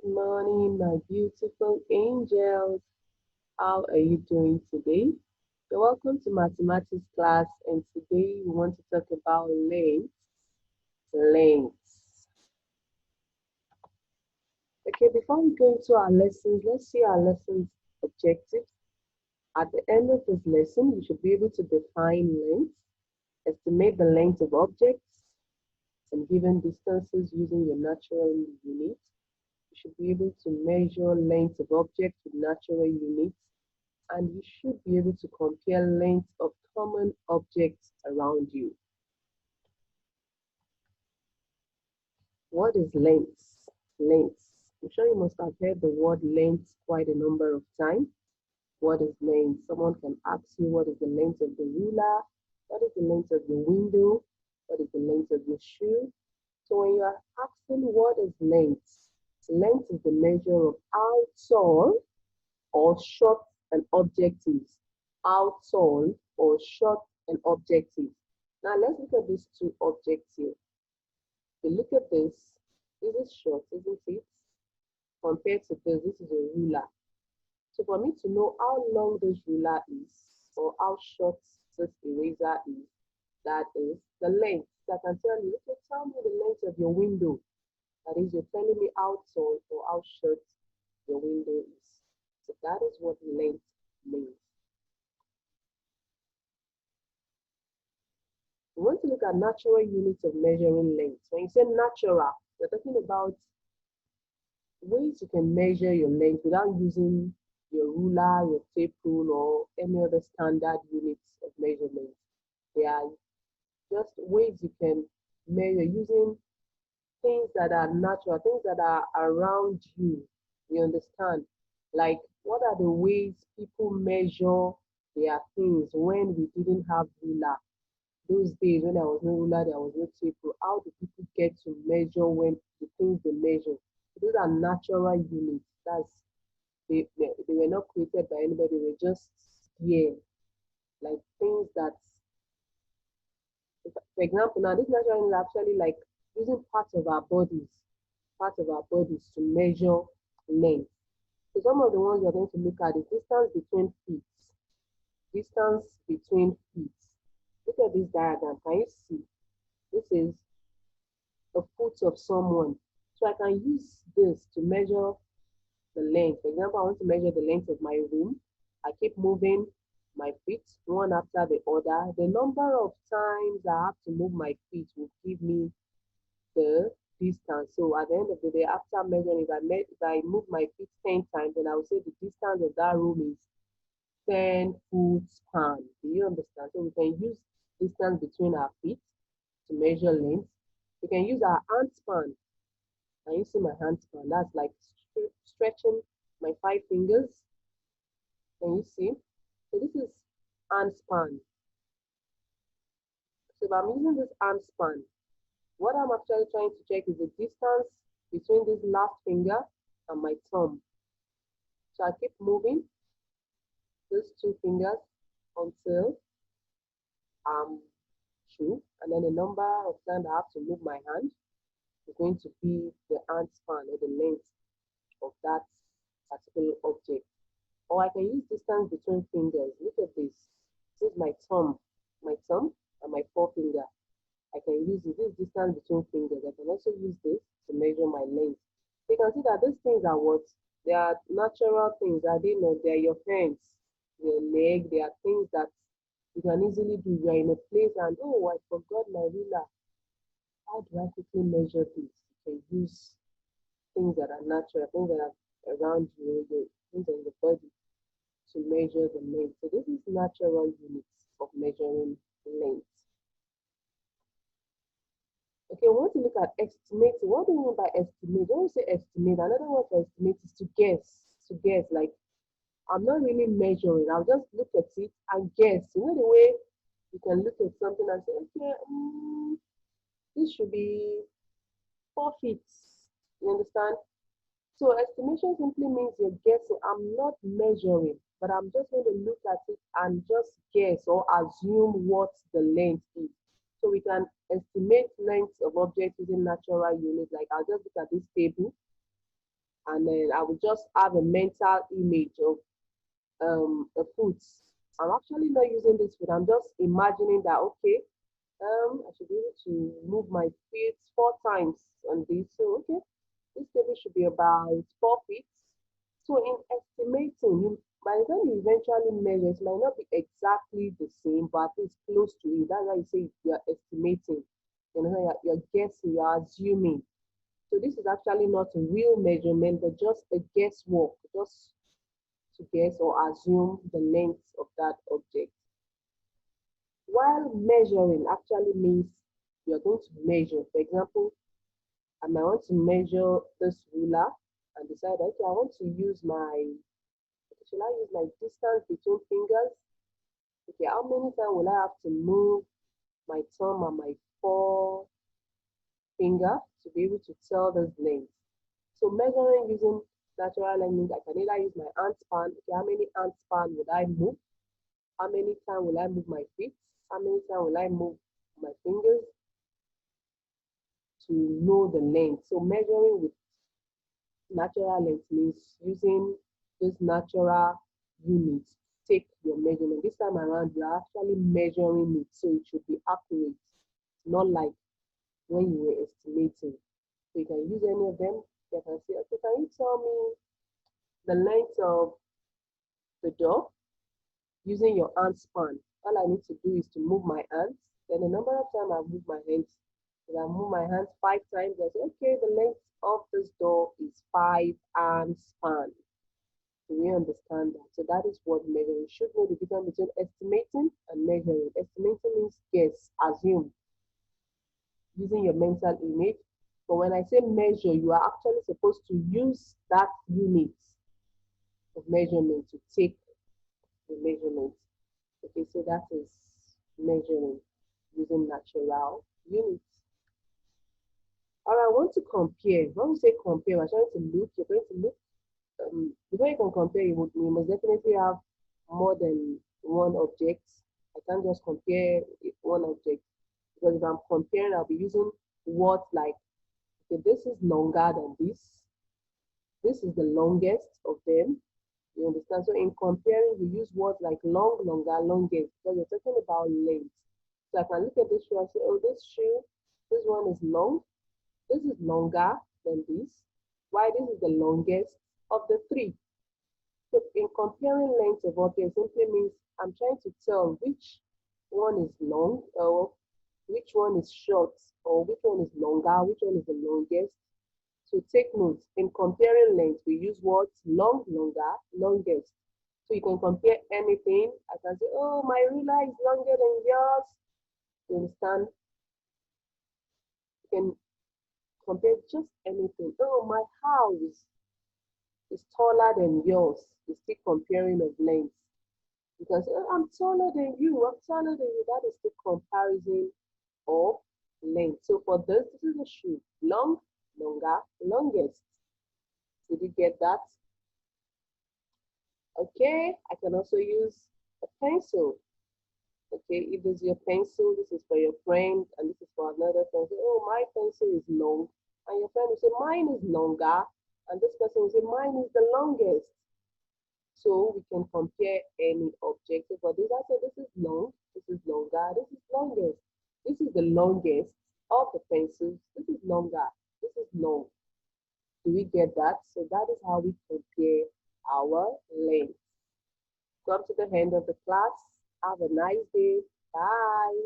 Good morning, my beautiful angels. How are you doing today? You're welcome to mathematics class, and today we want to talk about length. Length. Okay, before we go into our lessons, let's see our lessons objectives. At the end of this lesson, you should be able to define length, estimate the length of objects, and given distances using your natural unit. You should be able to measure length of objects with natural units, and you should be able to compare length of common objects around you. What is length? Length. I'm sure you must have heard the word length quite a number of times. What is length? Someone can ask you what is the length of the ruler, what is the length of your window, what is the length of your shoe. So when you are asking what is length is the measure of how tall or short an object is. How tall or short an object is. Now let's look at these two objects here. If you look at this is short, isn't it? Compared to this is a ruler. So for me to know how long this ruler is or how short this eraser is, that is the length. So I can tell you, okay, tell me the length of your window. That is, you're telling me how tall or how short your window is. So that is what length means. We want to look at natural units of measuring length. When you say natural, we're talking about ways you can measure your length without using your ruler, your tape rule, or any other standard units of measurement. They are just ways you can measure using things that are natural, things that are around you. You understand? Like, what are the ways people measure their things when we didn't have ruler? Those days when there was no ruler, there was no tape rule. How do people get to measure when the things they measure? Those are natural units. They were not created by anybody. They were just here, like things that, for example, now this natural unit is actually like using parts of our bodies to measure length. So some of the ones you're going to look at is distance between feet. Distance between feet. Look at this diagram. Can you see? This is the foot of someone. So I can use this to measure the length. For example, I want to measure the length of my room. I keep moving my feet one after the other. The number of times I have to move my feet will give me the distance. So at the end of the day, after measuring, if I move my feet 10 times, then I will say the distance of that room is 10 foot span. Do you understand? So we can use distance between our feet to measure length. We can use our hand span. Can you see my hand span? That's like stretching my 5 fingers. Can you see? So this is hand span. So if I'm using this hand span, what I'm actually trying to check is the distance between this last finger and my thumb. So I keep moving these 2 fingers until I'm through, and then the number of times I have to move my hand is going to be the hand span or the length of that particular object. Or I can use distance between fingers. Look at this. This is my thumb and my forefinger. I can use this distance between fingers. I can also use this to measure my length. You can see that these things are what? They are natural things. Are they not? They are your hands, your leg. They are things that you can easily do. You are in a place and, oh, I forgot my ruler. How do I quickly measure this? You can use things that are natural, things that are around you, things on the body to measure the length. So this is natural units of measuring length. Okay, we want to look at estimating. What do we mean by estimate? When we say estimate, another word for estimate is to guess. To guess, like I'm not really measuring. I'll just look at it and guess. You know the way you can look at something and say, okay, this should be 4 feet. You understand? So estimation simply means you're guessing. I'm not measuring, but I'm just going to look at it and just guess or assume what the length is. So we can estimate lengths of objects using natural units. Like I'll just look at this table and then I will just have a mental image of the foods. I'm actually not using this food. I'm just imagining that, okay, I should be able to move my feet 4 times on this. So okay, this table should be about 4 feet. So in estimating, by the time you eventually measure, it might not be exactly the same, but at least close to it. That's why you say you're estimating. You're guessing, you're assuming. So this is actually not a real measurement, but just a guesswork, just to guess or assume the length of that object. While measuring actually means you're going to measure. For example, I might want to measure this ruler and decide, okay, I want to use should I use my distance between fingers? Okay, how many times will I have to move my thumb and my forefinger to be able to tell this length? So measuring using natural length, I can either use my hand span. Okay, how many hand span would I move? How many times will I move my feet? How many times will I move my fingers to know the length? So measuring with natural length means using this natural units to take your measurement. This time around, you're actually measuring it, so it should be accurate, not like when you were estimating. So you can use any of them. You can say, okay, can you tell me the length of the door using your hand span? All I need to do is to move my hands. Then the number of times I move my hands, if I move my hands 5 times, I say, okay, the length of this door is 5 hand span. Do we understand that? So that is what measuring. You should know the difference between estimating and measuring. Estimating means guess, assume, using your mental image. But when I say measure, you are actually supposed to use that unit of measurement to take the measurement. Okay, so that is measuring using natural units. All right, I want to compare. When we say compare, we're trying to look, you're going to look. Before you can compare, you must definitely have more than one object. I can't just compare one object, because if I'm comparing, I'll be using words like, okay, this is longer than this. This is the longest of them. You understand? So in comparing, we use words like long, longer, longest, because we're talking about length. So I can look at this shoe and say, oh, this shoe, this one is long. This is longer than this. Why? This is the longest of the three. So in comparing length of objects simply means I'm trying to tell which one is long, or which one is short, or which one is longer, which one is the longest. So take note, in comparing length, we use words long, longer, longest. So you can compare anything. I can say, oh, my ruler is longer than yours. You understand? You can compare just anything. Oh, my house is taller than yours. You're still comparing of length. You can say, oh, I'm taller than you. I'm taller than you. That is the comparison of length. So for this is a shoe. Long, longer, longest. Did you get that? Okay, I can also use a pencil. Okay, if this is your pencil, this is for your friend, and this is for another friend. Say, oh, my pencil is long. And your friend will say, mine is longer. And this person will say, mine is the longest. So we can compare any object. So for this, I say this is long, this is longer, this is longest. This is the longest of the pencils. This is longer, this is long. Do we get that? So that is how we compare our length. Come to the end of the class. Have a nice day. Bye.